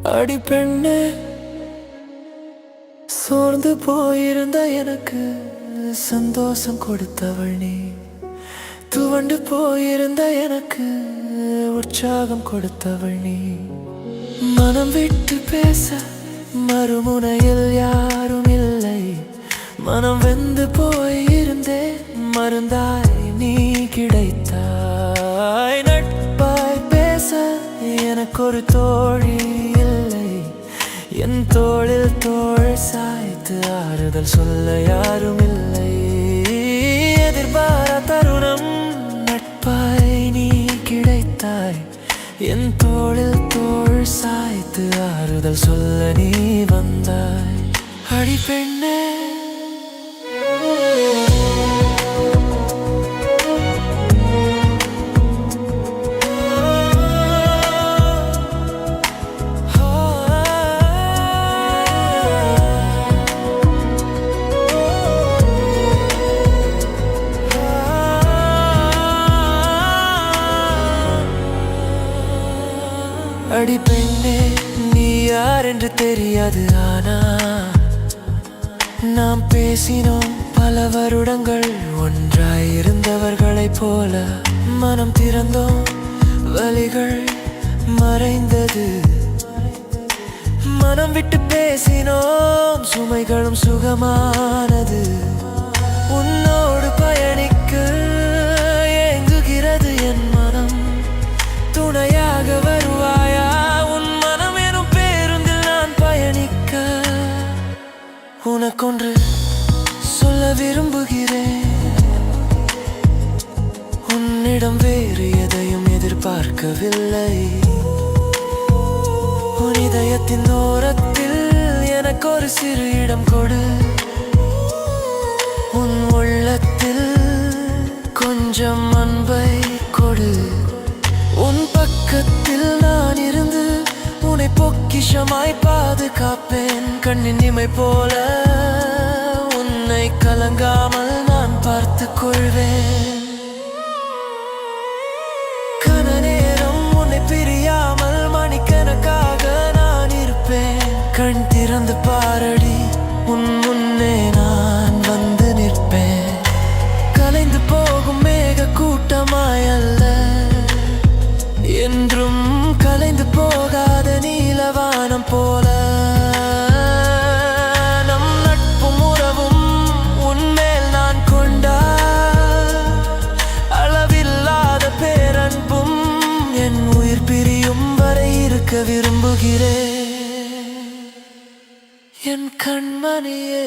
அடி பெண்ணே, சோர்ந்து போயிருந்த எனக்கு சந்தோஷம் கொடுத்தவள் நீ. துவண்டு போயிருந்த எனக்கு உற்சாகம் கொடுத்தவள் நீ. மனம் விட்டு பேச மறுமுனையில் யாரும் இல்லை. மனம் வெந்து போயிருந்தே மருந்தாய் நீ கிடைத்தாய். நட்பாய் பேச எனக்கு ஒரு தோழி இல்லை. என் தோளில் தோள் சாய்த்து ஆறுதல் சொல்ல யாரும் இல்லை. எதிர்பாரா தருணம் நட்பாய் நீ கிடைத்தாய். என் தோளில் தோள் சாய்த்து ஆறுதல் சொல்ல நீ வந்தாய். அடி பெண்ணே, அடி பெண்ணே, நீ யார் என்று தெரியாது. ஆனா நாம் பேசினோம் பல வருடங்கள் ஒன்றாயிருந்தவர்களைப் போல. மனம் திறந்தோம், வலிகள் மறைந்தது. மனம் விட்டு பேசினோம், சுமைகளும் சுகமானது. உன்னோடு பயணிக்க ஏங்குகிறது என் மனம். துணையாக வருவாயா? உன் மனம் எனும் பேருந்தில் நான் பயணிக்க. உனக்கொன்று சொல்ல விரும்புகிறேன். உன்னிடம் வேறு எதையும் எதிர்பார்க்கவில்லை. உன் இதயத்தின் ஓரத்தில் எனக்கு ஒரு சிறு இடம் கொடு. உன் உள்ளத்தில் கொஞ்சம் அன்பை கொடு. உன் பக்கத்தில் நான் இருந்து உன்னை பொக்கிஷமாய் பாதுகாப்பேன். கண்ணின் இமை போல உன்னை கலங்காமல் நான் பார்த்துக் கொள்வேன். கன நேரம் உன்னை பிரியாமல் மணிக்கணக்காக நான் இருப்பேன். கண் திறந்து பாரடி, உன் முன்னே நான் வந்து நிற்பேன். கலைந்து போகும் மேக கூட்டமாய் அல்ல, என்றும் கலைந்து போகாத நீலவானம் போல. நம் நட்பும் உறவும் உன்மேல் நான் கொண்ட அளவில்லாத பேரன்பும் என் உயிர் பிரியும் வரை இருக்க விரும்புகிறேன். என் கண்மணியே.